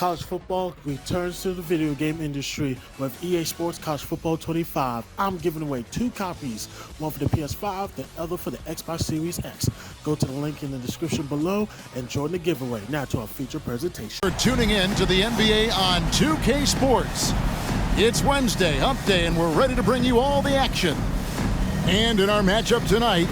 college football returns to the video game industry with EA Sports College Football 25. I'm giving away 2 copies, one for the PS5, the other for the Xbox Series X. Go to the link in the description below and join the giveaway. Now to our feature presentation. We're tuning in to the NBA on 2K Sports. It's Wednesday, Hump Day, and we're ready to bring you all the action. And in our matchup tonight,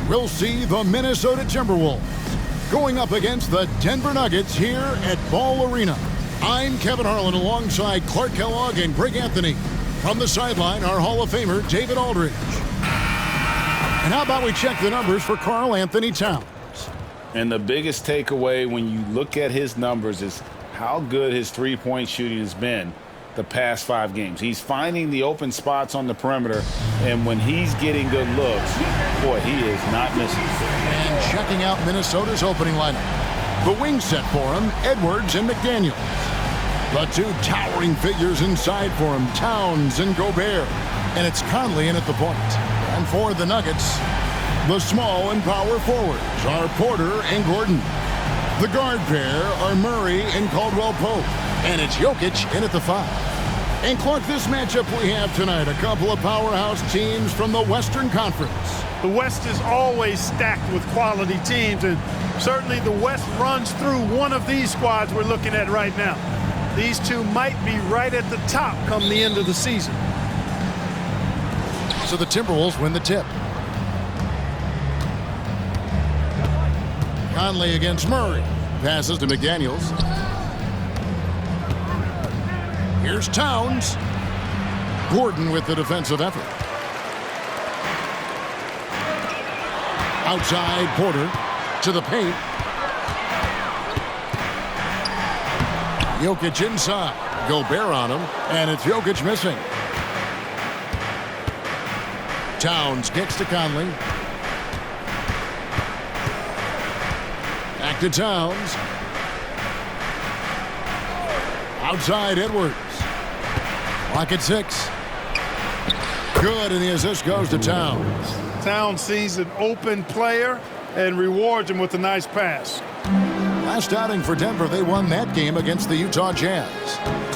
we'll see the Minnesota Timberwolves going up against the Denver Nuggets here at Ball Arena. I'm Kevin Harlan alongside Clark Kellogg and Greg Anthony. From the sideline, our Hall of Famer, David Aldridge. And how about we check the numbers for Karl Anthony Towns? And the biggest takeaway when you look at his numbers is how good his three-point shooting has been the past 5 games. He's finding the open spots on the perimeter, and when he's getting good looks, boy, he is not missing. And checking out Minnesota's opening lineup. The wing set for him, Edwards and McDaniels. The 2 towering figures inside for him, Towns and Gobert. And it's Conley in at the point. And for the Nuggets, the small and power forwards are Porter and Gordon. The guard pair are Murray and Caldwell Pope. And it's Jokic in at the 5. And Clark, this matchup we have tonight, a couple of powerhouse teams from the Western Conference. The West is always stacked with quality teams, and certainly the West runs through one of these squads we're looking at right now. These 2 might be right at the top come the end of the season. So the Timberwolves win the tip. Conley against Murray. Passes to McDaniels. Here's Towns. Gordon with the defensive effort. Outside, Porter to the paint. Jokic inside. Gobert on him, and it's Jokic missing. Towns kicks to Conley. Back to Towns. Outside, Edwards. Clock at 6. Good, and the assist goes to Towns. Towns sees an open player and rewards him with a nice pass. Last outing for Denver, they won that game against the Utah Jazz.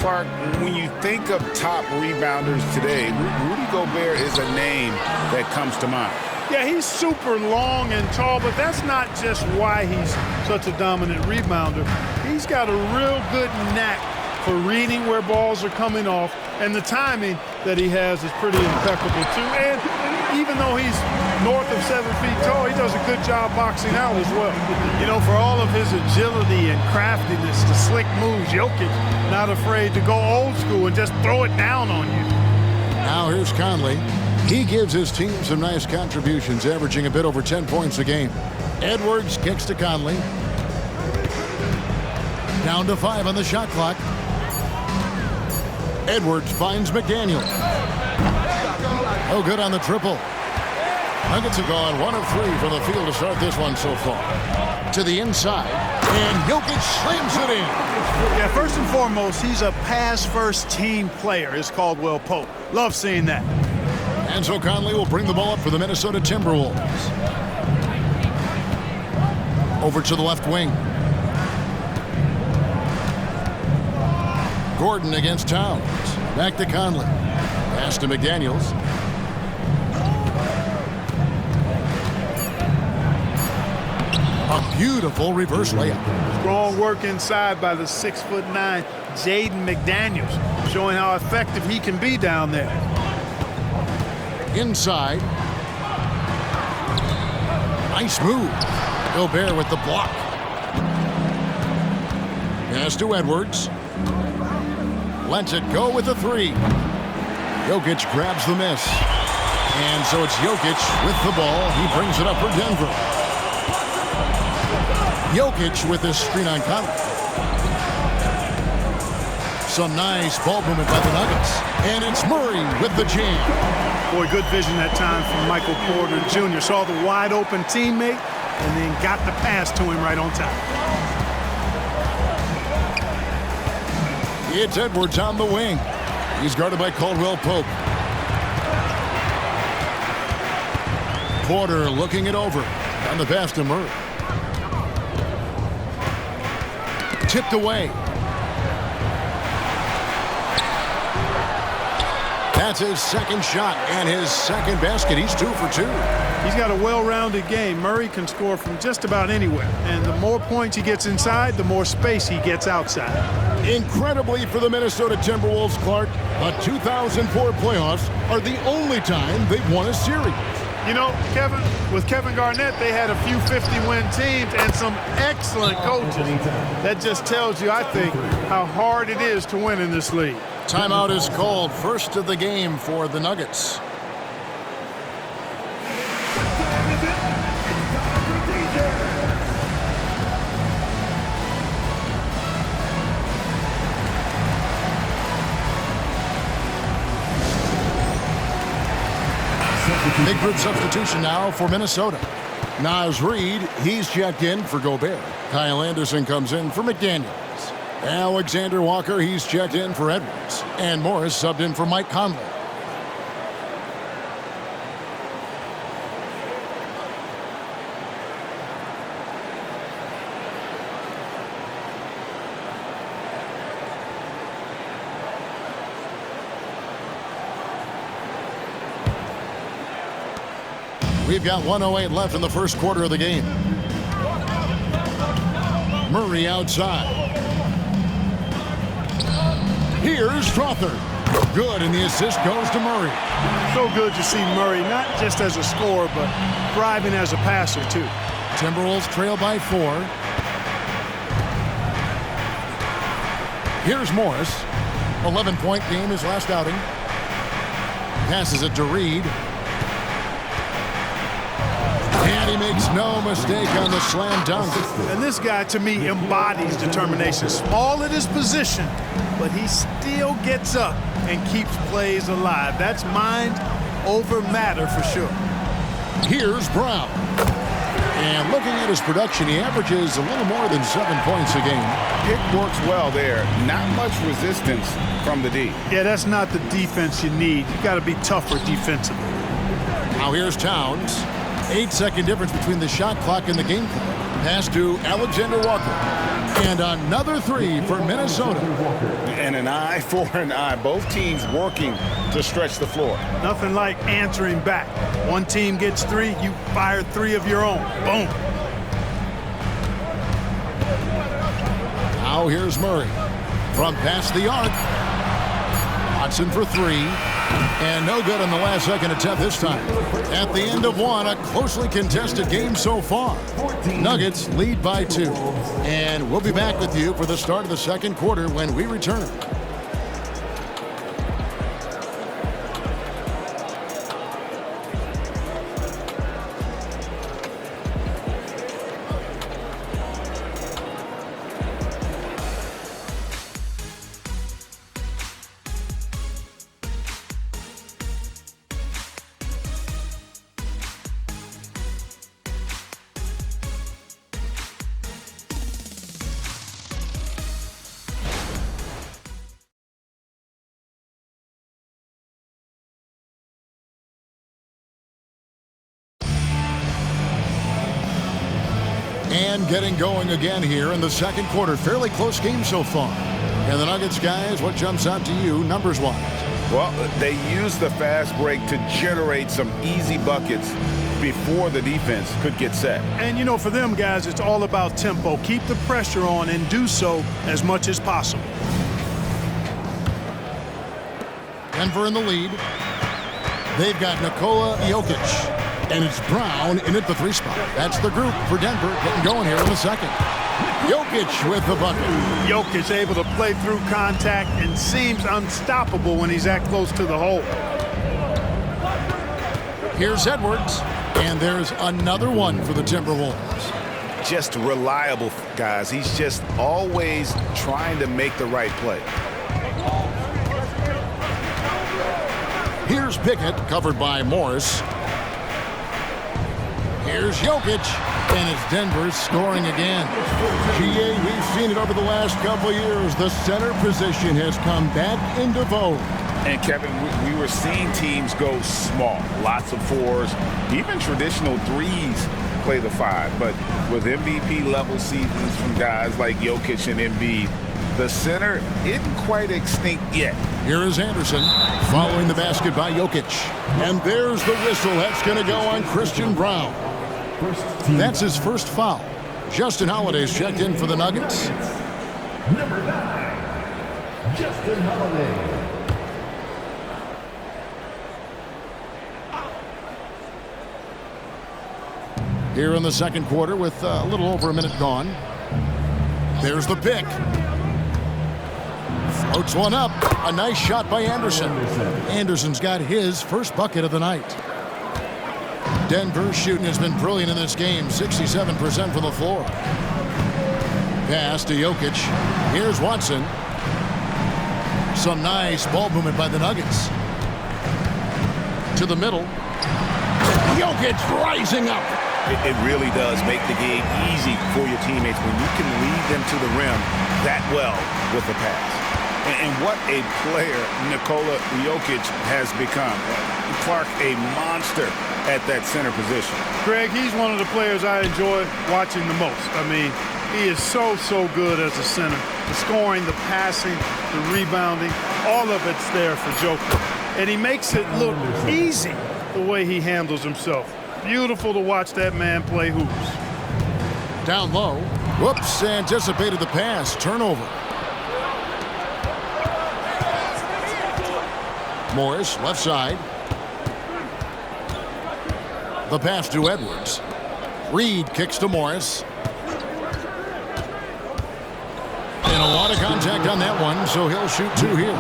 Clark, when you think of top rebounders today, Rudy Gobert is a name that comes to mind. Yeah, he's super long and tall, but that's not just why he's such a dominant rebounder. He's got a real good knack for reading where balls are coming off, and the timing that he has is pretty impeccable too. And even though he's north of 7 feet tall, he does a good job boxing out as well. You know, for all of his agility and craftiness, the slick moves, Jokic not afraid to go old school and just throw it down on you. Now here's Conley. He gives his team some nice contributions, averaging a bit over 10 points a game. Edwards kicks to Conley. Down to 5 on the shot clock. Edwards finds McDaniels. Oh, good on the triple. Nuggets have gone 1 of 3 from the field to start this one so far. To the inside, and Jokic slams it in. Yeah, first and foremost, he's a pass-first team player, is Caldwell Pope. Love seeing that. And so Conley will bring the ball up for the Minnesota Timberwolves. Over to the left wing. Gordon against Towns. Back to Conley. Pass to McDaniels. A beautiful reverse layup. Strong work inside by the 6'9" Jaden McDaniels, showing how effective he can be down there. Inside. Nice move. Gobert with the block. Pass to Edwards. Lets it go with the 3. Jokic grabs the miss. And so it's Jokic with the ball. He brings it up for Denver. Jokic with this screen on Conley. Some nice ball movement by the Nuggets. And it's Murray with the jam. Boy, good vision that time from Michael Porter Jr. Saw the wide open teammate and then got the pass to him right on time. It's Edwards on the wing. He's guarded by Caldwell Pope. Porter looking it over. On the pass to Murray. Tipped away. That's his second shot and his second basket. He's 2 for 2. He's got a well-rounded game. Murray can score from just about anywhere. And the more points he gets inside, the more space he gets outside. Incredibly for the Minnesota Timberwolves, Clark, the 2004 playoffs are the only time they've won a series. You know, Kevin, with Kevin Garnett, they had a few 50-win teams and some excellent coaches. That just tells you, I think, how hard it is to win in this league. Timeout is called. First of the game for the Nuggets. Big group substitution now for Minnesota. Naz Reid, he's checked in for Gobert. Kyle Anderson comes in for McDaniels. Alexander Walker, he's checked in for Edwards. And Morris subbed in for Mike Conley. We've got 1:08 left in the first quarter of the game. Murray outside. Here's Strawther. Good, and the assist goes to Murray. So good to see Murray, not just as a scorer, but thriving as a passer, too. Timberwolves trail by 4. Here's Morris. 11-point game his last outing. Passes it to Reid. And he makes no mistake on the slam dunk. And this guy, to me, embodies determination. Small at his position, but he still gets up and keeps plays alive. That's mind over matter for sure. Here's Brown. And looking at his production, he averages a little more than 7 points a game. Pick works well there. Not much resistance from the D. Yeah, that's not the defense you need. You got to be tougher defensively. Now here's Towns. 8-second difference between the shot clock and the game clock. Pass to Alexander Walker. And another 3 for Minnesota. And an eye for an eye. Both teams working to stretch the floor. Nothing like answering back. One team gets 3, you fire 3 of your own. Boom. Now here's Murray. From past the arc. Watson for 3. And no good on the last second attempt this time. At the end of one, a closely contested game so far. Nuggets lead by 2. And we'll be back with you for the start of the second quarter when we return. And getting going again here in the second quarter. Fairly close game so far. And the Nuggets, guys, what jumps out to you numbers-wise? Well, they use the fast break to generate some easy buckets before the defense could get set. And, you know, for them, guys, it's all about tempo. Keep the pressure on and do so as much as possible. Denver in the lead. They've got Nikola Jokic. And it's Brown in at the 3 spot. That's the group for Denver getting going here in the second. Jokic with the bucket. Jokic able to play through contact and seems unstoppable when he's that close to the hole. Here's Edwards. And there's another one for the Timberwolves. Just reliable, guys. He's just always trying to make the right play. Here's Pickett, covered by Morris. Here's Jokic, and it's Denver scoring again. GA, we've seen it over the last couple of years. The center position has come back into vogue. And, Kevin, we were seeing teams go small. Lots of 4s, even traditional 3s play the 5. But with MVP-level seasons from guys like Jokic and Embiid, The center isn't quite extinct yet. Here is Anderson following the basket by Jokic. And there's the whistle. That's going to go on Christian Brown. That's his first foul. Justin Holiday's checked in for the Nuggets. Number 9, Justin Holiday. Here in the second quarter with a little over a minute gone. There's the pick. Floats one up. A nice shot by Anderson. Anderson's got his first bucket of the night. Denver's shooting has been brilliant in this game. 67% from the floor. Pass to Jokic. Here's Watson. Some nice ball movement by the Nuggets. To the middle. Jokic rising up. It really does make the game easy for your teammates when you can lead them to the rim that well with the pass. And what a player Nikola Jokic has become. Clark, a monster at that center position. Greg, he's one of the players I enjoy watching the most. I mean, he is so good as a center. The scoring, the passing, the rebounding, all of it's there for Jokic. And he makes it look easy the way he handles himself. Beautiful to watch that man play hoops. Down low. Whoops, anticipated the pass. Turnover. Morris, left side. The pass to Edwards. Reed kicks to Morris. And a lot of contact on that one, so he'll shoot two here.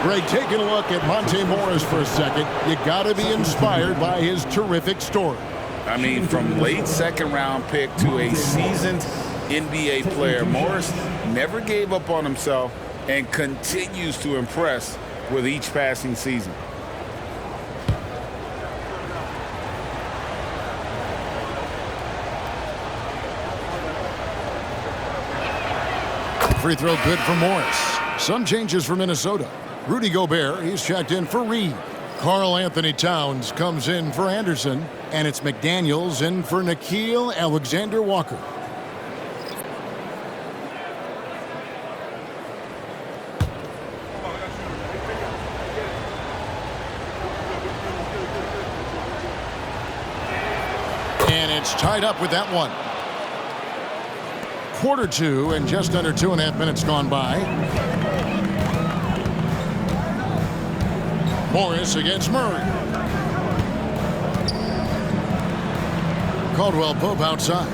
Greg, taking a look at Monte Morris for a second. You got to be inspired by his terrific story. I mean, from late second-round pick to a seasoned NBA player, Morris never gave up on himself and continues to impress with each passing season. Free throw good for Morris. Some changes for Minnesota. Rudy Gobert, he's checked in for Reed. Karl Anthony Towns comes in for Anderson. And it's McDaniels in for Nickeil Alexander-Walker. And it's tied up with that one. Quarter two and just under 2.5 minutes gone by. Morris against Murray. Caldwell Pope outside.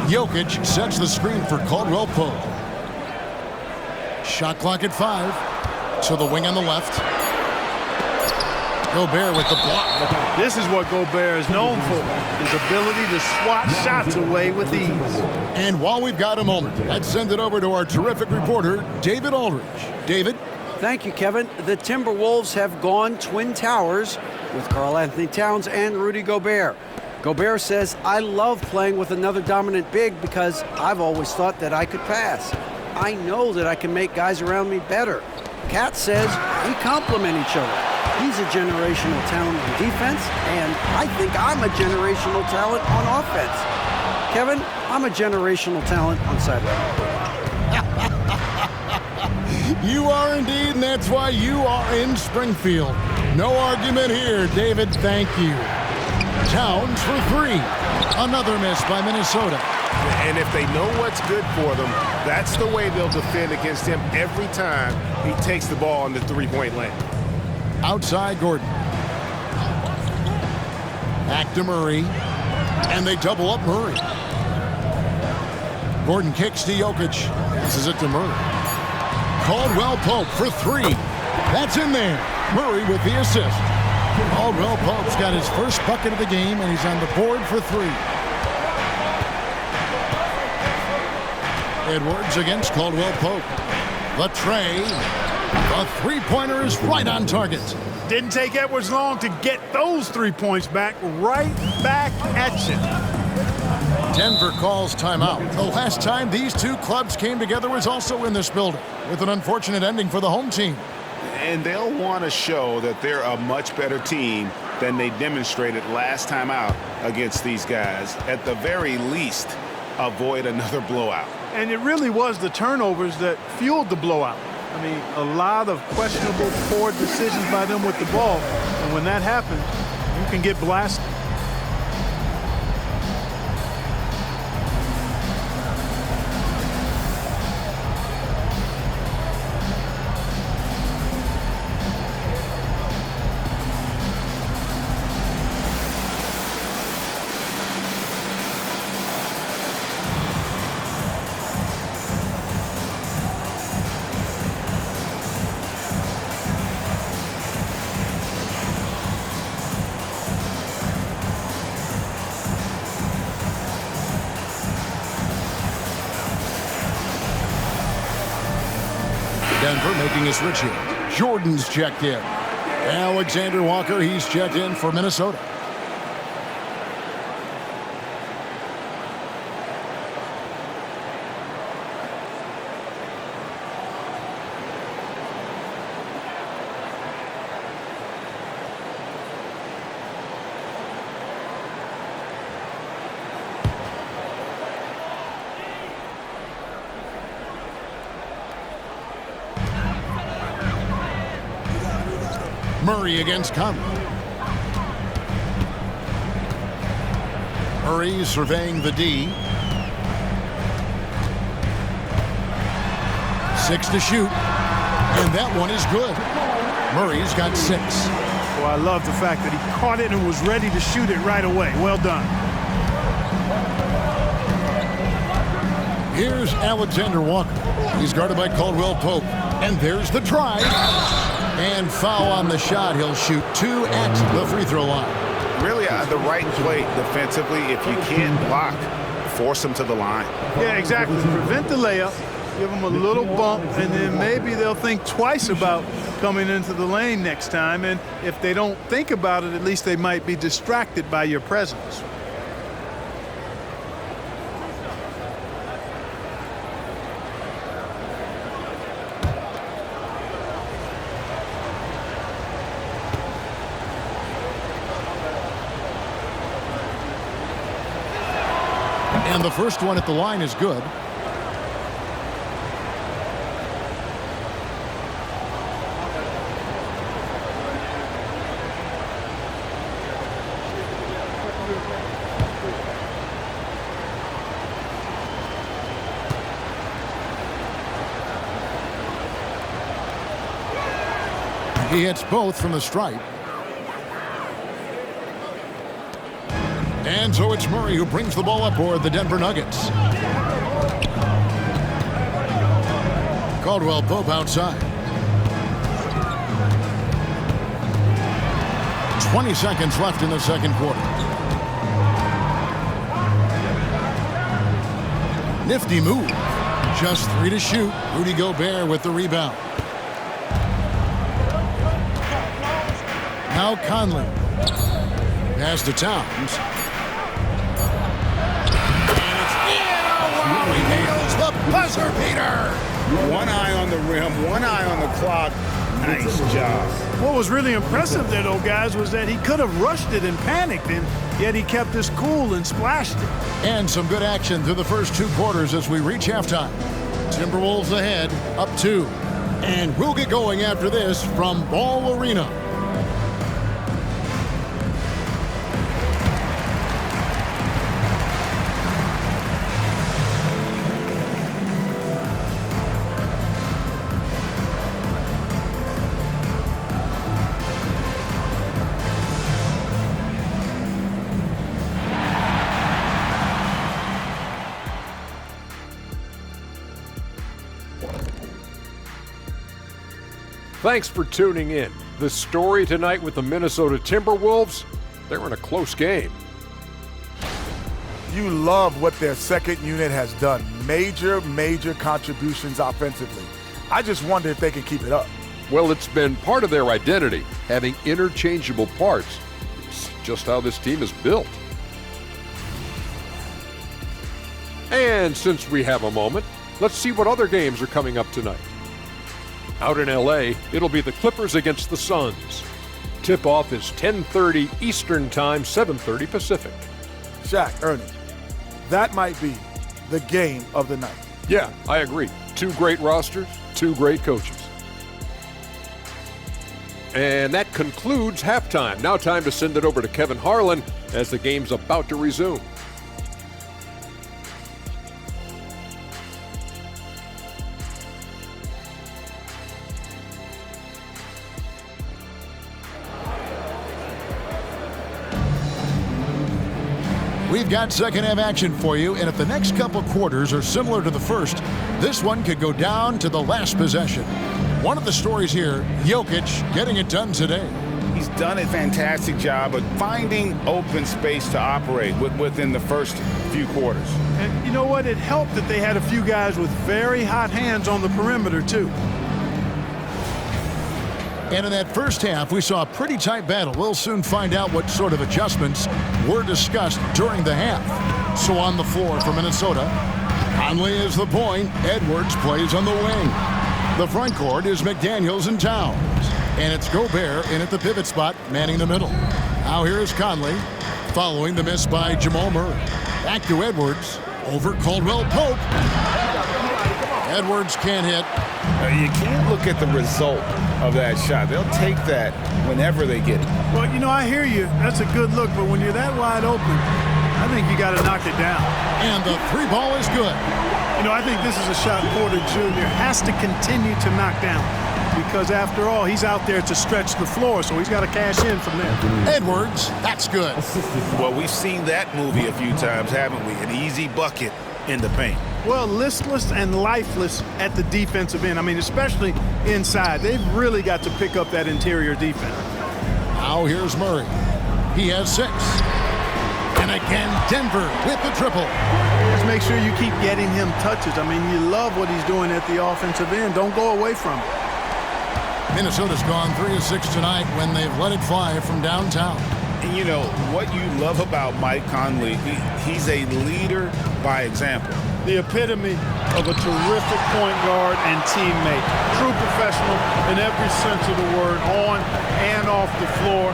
Jokic sets the screen for Caldwell Pope. Shot clock at 5. To the wing on the left. Gobert with the block. This is what Gobert is known for, his ability to swat shots away with ease. And while we've got a moment, let's send it over to our terrific reporter, David Aldridge. David? Thank you, Kevin. The Timberwolves have gone Twin Towers with Karl Anthony Towns and Rudy Gobert. Gobert says, I love playing with another dominant big because I've always thought that I could pass. I know that I can make guys around me better. Cat says we complement each other. He's a generational talent on defense, and I think I'm a generational talent on offense. Kevin, I'm a generational talent on sideline. You are indeed, and that's why you are in Springfield. No argument here, David. Thank you. Towns for 3. Another miss by Minnesota. And if they know what's good for them, that's the way they'll defend against him every time he takes the ball in the three-point lane. Outside Gordon. Back to Murray. And they double up Murray. Gordon kicks to Jokic. Passes it to Murray. Caldwell Pope for 3. That's in there. Murray with the assist. Caldwell Pope's got his first bucket of the game, and he's on the board for 3. Edwards against Caldwell Pope. The tray. The three-pointer is right on target. Didn't take Edwards long to get those 3 points back, right back at you. Denver calls timeout. The last time these two clubs came together was also in this building, with an unfortunate ending for the home team. And they'll want to show that they're a much better team than they demonstrated last time out against these guys. At the very least, avoid another blowout. And it really was the turnovers that fueled the blowout. I mean, a lot of questionable, poor decisions by them with the ball. And when that happens, you can get blasted. Denver making a switch here. Jordan's checked in. Alexander Walker, he's checked in for Minnesota. Murray against Conley. Murray surveying the D. 6 to shoot. And that one is good. Murray's got 6. Well, I love the fact that he caught it and was ready to shoot it right away. Well done. Here's Alexander Walker. He's guarded by Caldwell Pope. And there's the drive. And foul on the shot. He'll shoot 2 at the free throw line. Really the right play defensively. If you can't block, force him to the line. Yeah, exactly. Prevent the layup. Give them a little bump, and then maybe they'll think twice about coming into the lane next time. And if they don't think about it, at least they might be distracted by your presence. And the first one at the line is good. He hits both from the stripe. And so it's Murray who brings the ball up for the Denver Nuggets. Caldwell Pope outside. 20 seconds left in the second quarter. Nifty move. Just 3 to shoot. Rudy Gobert with the rebound. Now Conley. Pass to Towns. Nails the buzzer beater. One eye on the rim, one eye on the clock. Nice job. What was really impressive there, though, guys, was that he could have rushed it and panicked, and yet he kept his cool and splashed it. And some good action through the first 2 quarters as we reach halftime. Timberwolves ahead, up 2. And we'll get going after this from Ball Arena. Thanks for tuning in. The story tonight with the Minnesota Timberwolves, they're in a close game. You love what their second unit has done. Major contributions offensively. I just wonder if they can keep it up. Well, it's been part of their identity, having interchangeable parts. It's just how this team is built. And since we have a moment, let's see what other games are coming up tonight. Out in L.A., it'll be the Clippers against the Suns. Tip-off is 10:30 Eastern Time, 7:30 Pacific. Shaq, Ernie, that might be the game of the night. Yeah, I agree. 2 great rosters, 2 great coaches. And that concludes halftime. Now time to send it over to Kevin Harlan as the game's about to resume. We've got second half action for you, and if the next couple quarters are similar to the first, this one could go down to the last possession. One of the stories here, Jokic getting it done today. He's done a fantastic job of finding open space to operate within the first few quarters. And you know what? It helped that they had a few guys with very hot hands on the perimeter, too. And in that first half, we saw a pretty tight battle. We'll soon find out what sort of adjustments were discussed during the half. So on the floor for Minnesota, Conley is the point. Edwards plays on the wing. The front court is McDaniels and Towns. And it's Gobert in at the pivot spot, manning the middle. Now here is Conley, following the miss by Jamal Murray. Back to Edwards, over Caldwell Pope. Edwards can't hit. You can't look at the result of that shot. They'll take that whenever they get it. Well, you know, I hear you. That's a good look, but when you're that wide open, I think you got to knock it down. And the 3 ball is good. You know, I think this is a shot Porter Jr. has to continue to knock down because, after all, he's out there to stretch the floor, so he's got to cash in from there. Edwards, that's good. Well, we've seen that movie a few times, haven't we? An easy bucket in the paint. Well, listless and lifeless at the defensive end. I mean, especially inside. They've really got to pick up that interior defense. Now here's Murray. He has 6. And again, Denver with the triple. Just make sure you keep getting him touches. I mean, you love what he's doing at the offensive end. Don't go away from it. Minnesota's gone 3 of 6 tonight when they've let it fly from downtown. And you know, what you love about Mike Conley, he's a leader by example. The epitome of a terrific point guard and teammate. True professional in every sense of the word, on and off the floor.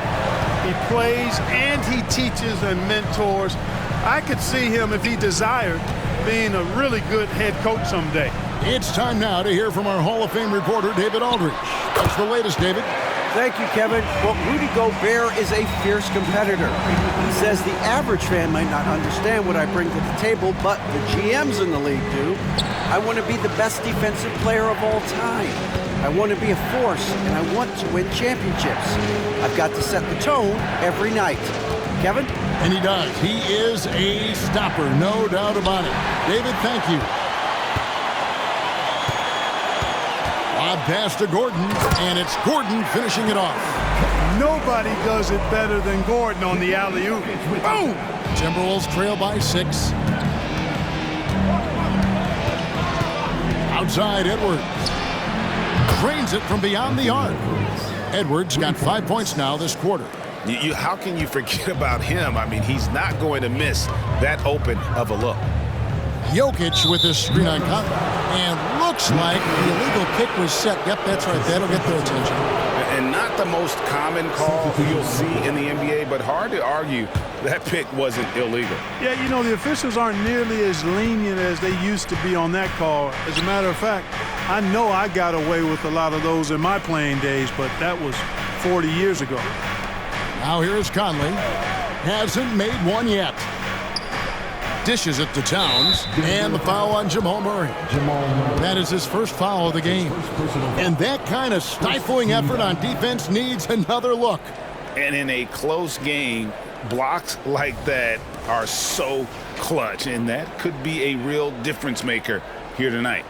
He plays and he teaches and mentors. I could see him, if he desired, being a really good head coach someday. It's time now to hear from our Hall of Fame reporter, David Aldridge. What's the latest, David? Thank you, Kevin. Well, Rudy Gobert is a fierce competitor. He says the average fan might not understand what I bring to the table, but the GMs in the league do. I want to be the best defensive player of all time. I want to be a force, and I want to win championships. I've got to set the tone every night. Kevin? And he does. He is a stopper, no doubt about it. David, thank you. Lob pass to Gordon, and it's Gordon finishing it off. Nobody does it better than Gordon on the alley-oop. Boom! Timberwolves trail by 6. Outside, Edwards. Drains it from beyond the arc. Edwards got 5 points now this quarter. How can you forget about him? I mean, he's not going to miss that open of a look. Jokic with his screen on Conley. And looks like the illegal kick was set. Yep, that's right. That'll get their attention. And not the most common call you'll see in the NBA, but hard to argue that pick wasn't illegal. Yeah, you know, the officials aren't nearly as lenient as they used to be on that call. As a matter of fact, I know I got away with a lot of those in my playing days, but that was 40 years ago. Now here's Conley. Hasn't made one yet. Dishes it to Towns, and the foul on Jamal Murray. That is his first foul of the game. And that kind of stifling effort on defense needs another look. And in a close game, blocks like that are so clutch, and that could be a real difference maker here tonight.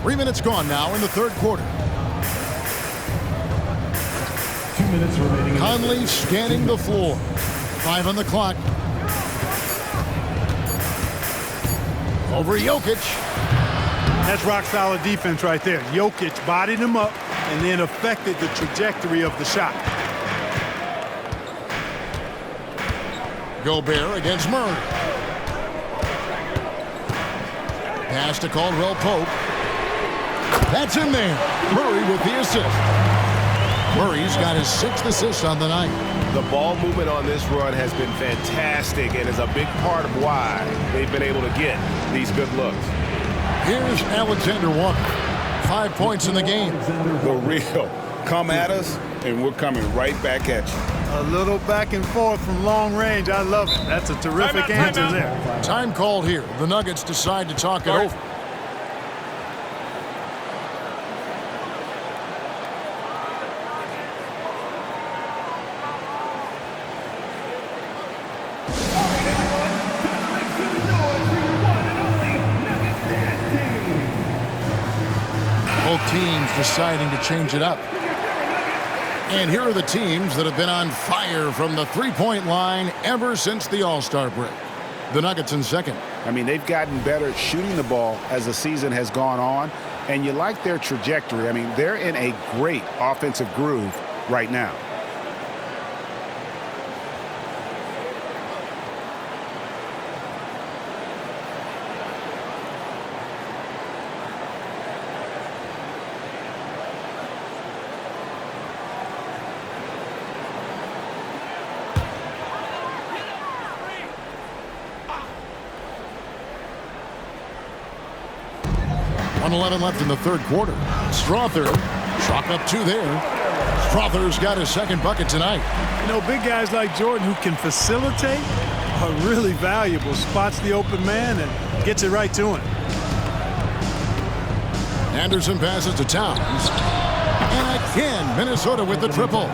Three minutes gone now in the third quarter. 2 minutes remaining. Conley scanning the floor. 5 on the clock. Over Jokic. That's rock-solid defense right there. Jokic bodied him up and then affected the trajectory of the shot. Gobert against Murray. Pass to Caldwell Pope. That's in there. Murray with the assist. Murray's got his 6th assist on the night. The ball movement on this run has been fantastic and is a big part of why they've been able to get these good looks. Here's Alexander Walker. 5 points in the game. The real. Come at us, and we're coming right back at you. A little back and forth from long range. I love it. That's a terrific answer there. Time called here. The Nuggets decide to talk it over. Both teams deciding to change it up. And here are the teams that have been on fire from the three-point line ever since the All-Star break. The Nuggets in second. I mean, they've gotten better at shooting the ball as the season has gone on, and you like their trajectory. I mean, they're in a great offensive groove right now. .11 left in the third quarter. Strother, chalk up 2 there. Strother's got his 2nd bucket tonight. You know, big guys like Jordan who can facilitate are really valuable. Spots the open man and gets it right to him. Anderson passes to Towns. And again, Minnesota with the triple.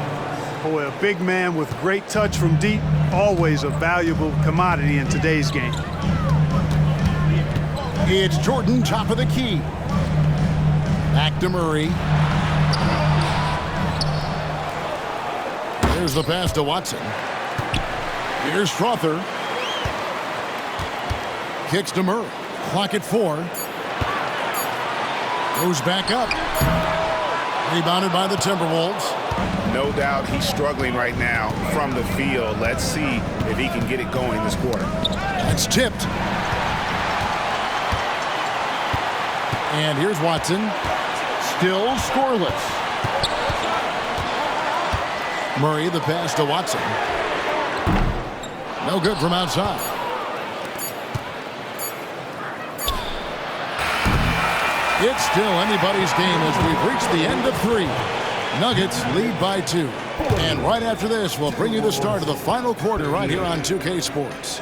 Boy, a big man with great touch from deep, always a valuable commodity in today's game. It's Jordan, top of the key. Back to Murray. Here's the pass to Watson. Here's Strother. Kicks to Murray. Clock at 4. Goes back up. Rebounded by the Timberwolves. No doubt he's struggling right now from the field. Let's see if he can get it going this quarter. It's tipped. And here's Watson. Still scoreless. Murray, the pass to Watson. No good from outside. It's still anybody's game as we've reached the end of 3. Nuggets lead by 2. And right after this, we'll bring you the start of the final quarter right here on 2K Sports.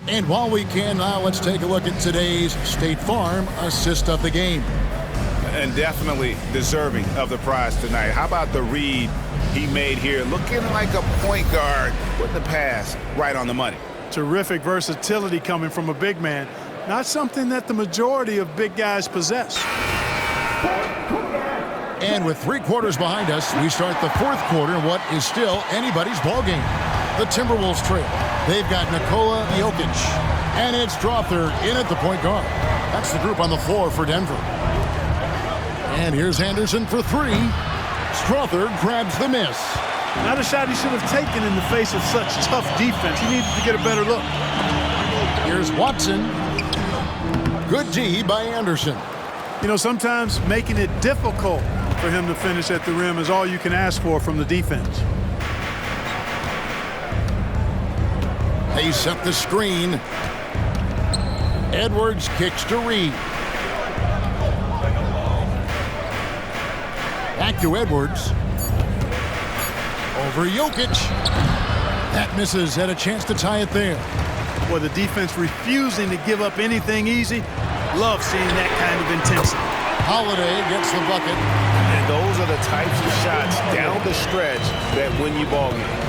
And while we can now, let's take a look at today's State Farm assist of the game. And definitely deserving of the prize tonight. How about the read he made here? Looking like a point guard with the pass right on the money. Terrific versatility coming from a big man. Not something that the majority of big guys possess. And with 3 quarters behind us, we start the 4th quarter in what is still anybody's ballgame. The Timberwolves trail. They've got Nikola Jokic. And it's Strother in at the point guard. That's the group on the floor for Denver. And here's Anderson for 3. Strother grabs the miss. Not a shot he should have taken in the face of such tough defense. He needed to get a better look. Here's Watson. Good D by Anderson. You know, sometimes making it difficult for him to finish at the rim is all you can ask for from the defense. They set the screen. Edwards kicks to Reed. Back to Edwards. Over Jokic. That misses. Had a chance to tie it there. Well, the defense refusing to give up anything easy. Love seeing that kind of intensity. Holiday gets the bucket. And those are the types of shots down the stretch that win you ball games.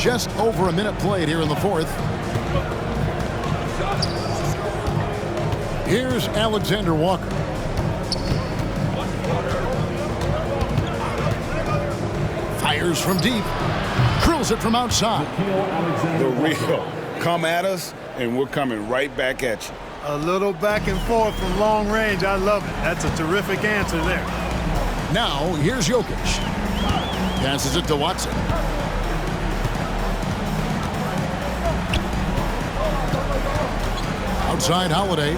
just over a minute played here in the fourth. Here's Alexander Walker. Fires from deep. Drills it from outside. The real. Come at us, and we're coming right back at you. A little back and forth from long range. I love it. That's a terrific answer there. Now, here's Jokic. Passes it to Watson. Outside Holiday.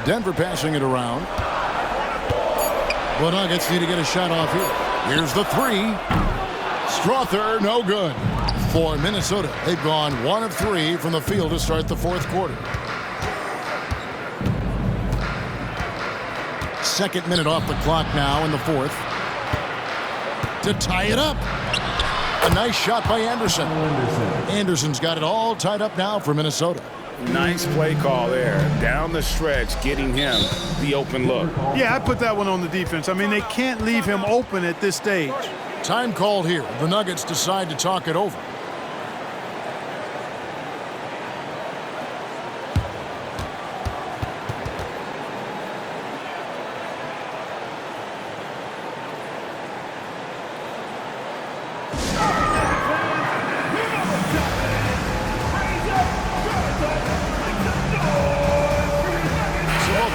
Denver passing it around. The Nuggets need to get a shot off here. Here's the three. Strother, no good. For Minnesota, they've gone 1 of 3 from the field to start the fourth quarter. Second minute off the clock now in the fourth. To tie it up. A nice shot by Anderson. Anderson's got it all tied up now for Minnesota. Nice play call there. Down the stretch, getting him the open look. Yeah, I put that one on the defense. I mean, they can't leave him open at this stage. Time called here. The Nuggets decide to talk it over.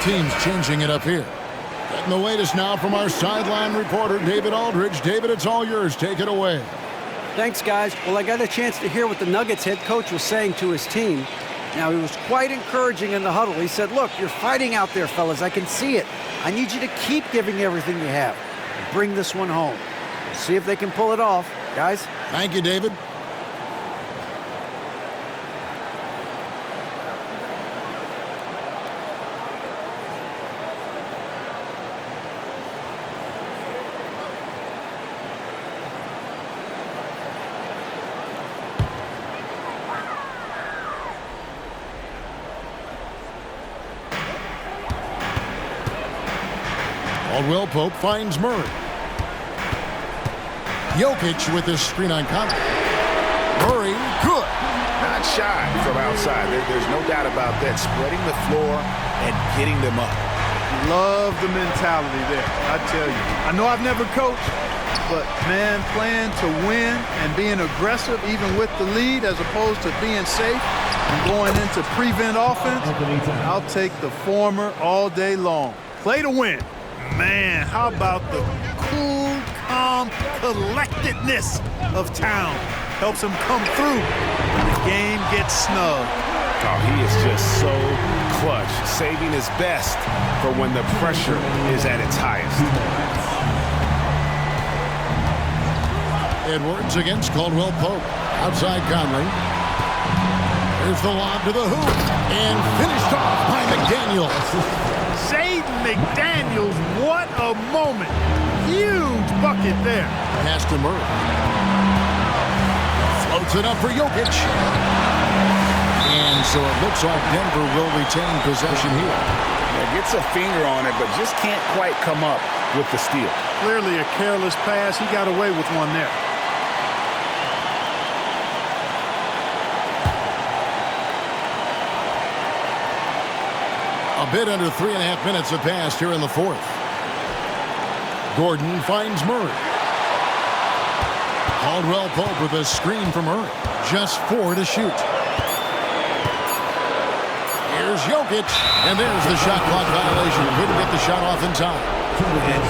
Teams changing it up here. Getting the latest now from our sideline reporter, David Aldridge. David, it's all yours. Take it away. Thanks, guys. Well, I got a chance to hear what the Nuggets head coach was saying to his team. Now, he was quite encouraging in the huddle. He said, look, you're fighting out there, fellas. I can see it. I need you to keep giving everything you have. Bring this one home. See if they can pull it off. Guys? Thank you, David. Caldwell Pope finds Murray. Jokic with his screen on Conley. Murray, good. Not shy from outside. There's no doubt about that. Spreading the floor and getting them up. Love the mentality there, I tell you. I know I've never coached, but, man, playing to win and being aggressive even with the lead as opposed to being safe and going into prevent offense, I'll take the former all day long. Play to win. Man, how about the cool, calm collectedness of Town? Helps him come through when the game gets snug. Oh, he is just so clutch, saving his best for when the pressure is at its highest. Edwards against Caldwell Pope. Outside Conley. Here's the lob to the hoop. And finished off by McDaniels. Jaden McDaniels, what a moment. Huge bucket there. Pass to Murray. Floats it up for Jokic. And so it looks like Denver will retain possession here. Yeah, gets a finger on it, but just can't quite come up with the steal. Clearly a careless pass. He got away with one there. A bit under 3.5 minutes have passed here in the fourth. Gordon finds Murray. Caldwell Pope with a screen from Murray. Just 4 to shoot. Here's Jokic, and there's the shot clock violation. Couldn't get the shot off in time.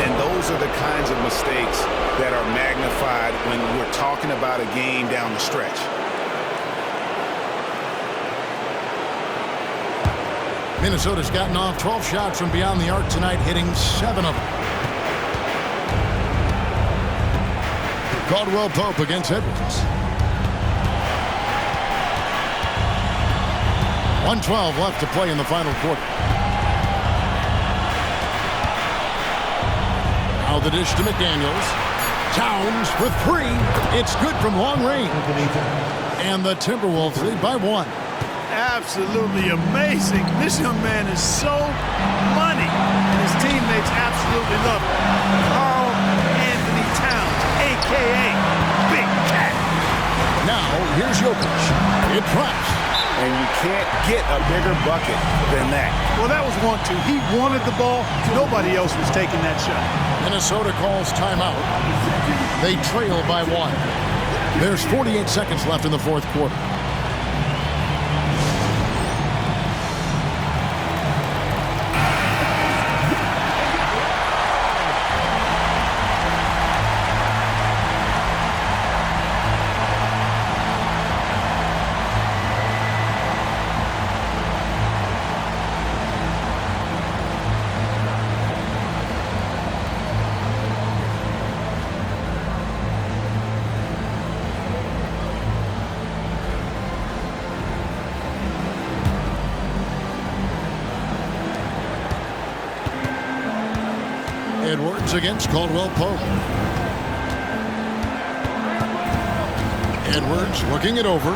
And those are the kinds of mistakes that are magnified when we're talking about a game down the stretch. Minnesota's gotten off 12 shots from beyond the arc tonight, hitting 7 of them. Caldwell Pope against Edwards. 1:12 left to play in the final quarter. Now the dish to McDaniels. Towns for 3. It's good from long range. And the Timberwolves lead by 1. Absolutely amazing. This young man is so money, and his teammates absolutely love him. Karl Anthony Towns, a.k.a. Big Cat. Now, here's Jokic. It drops. And you can't get a bigger bucket than that. Well, that was 1-2. He wanted the ball. Nobody else was taking that shot. Minnesota calls timeout. They trail by 1. There's 48 seconds left in the fourth quarter. Edwards against Caldwell-Pope. Edwards looking it over.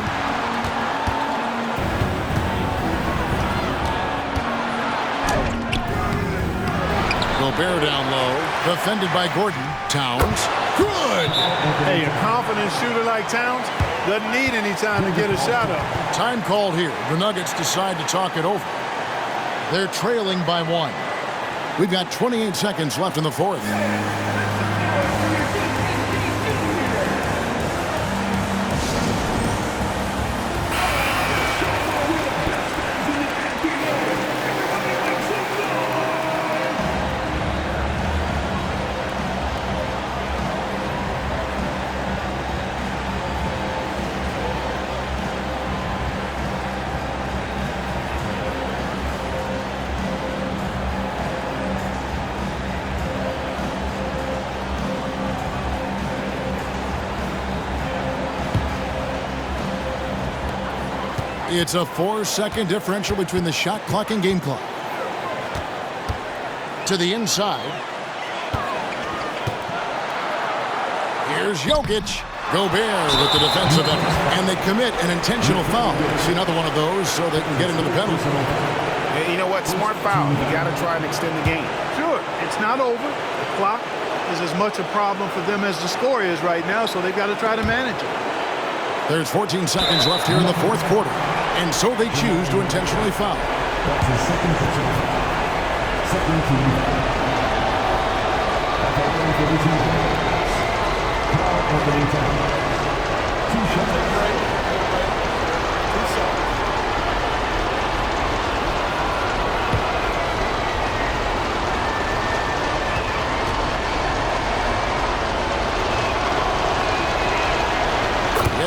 Gobert down low. Defended by Gordon. Towns. Good! Hey, a confident shooter like Towns doesn't need any time to get a shot up. Time called here. The Nuggets decide to talk it over. They're trailing by 1. We've got 28 seconds left in the fourth. It's a 4-second differential between the shot clock and game clock. To the inside. Here's Jokic. Gobert with the defensive effort. And they commit an intentional foul. See another one of those so they can get into the penalty. Hey, you know what? Smart foul. You got to try and extend the game. Sure, it's not over. The clock is as much a problem for them as the score is right now, so they've got to try to manage it. There's 14 seconds left here in the fourth quarter. And so they choose to intentionally foul. That's his second personal foul. Second team foul. Foul for the Timberwolves. Carl Anthony Towns. 2 shots.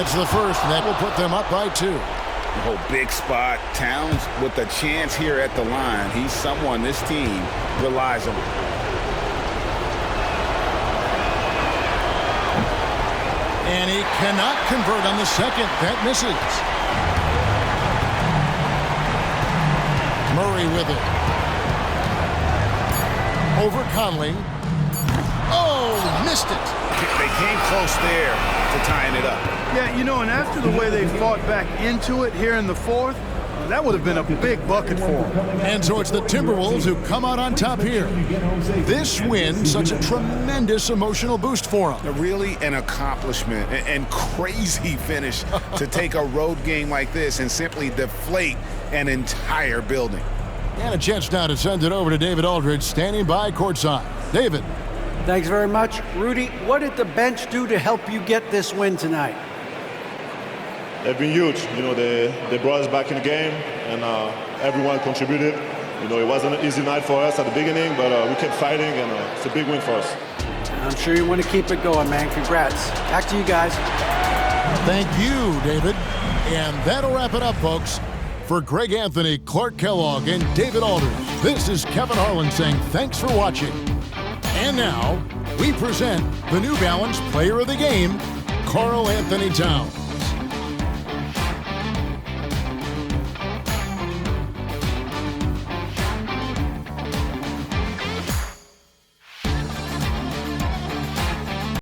It's the first, and that will put them up by 2. Oh, big spot. Towns with a chance here at the line. He's someone this team relies on. And he cannot convert on the second. That misses. Murray with it. Over Conley. Oh, missed it. They came close there to tying it up. Yeah, you know, and after the way they fought back into it here in the fourth, that would have been a big bucket for them. And so it's the Timberwolves who come out on top here. This win, such a tremendous emotional boost for them. Really an accomplishment and crazy finish to take a road game like this and simply deflate an entire building. And a chance now to send it over to David Aldridge, standing by courtside. David. Thanks very much. Rudy, what did the bench do to help you get this win tonight? They've been huge. You know, they brought us back in the game, and everyone contributed. You know, it wasn't an easy night for us at the beginning, but we kept fighting, and it's a big win for us. I'm sure you want to keep it going, man. Congrats. Back to you guys. Thank you, David. And that'll wrap it up, folks. For Greg Anthony, Clark Kellogg, and David Aldridge, this is Kevin Harlan saying thanks for watching. And now, we present the New Balance Player of the Game, Karl Anthony Towns.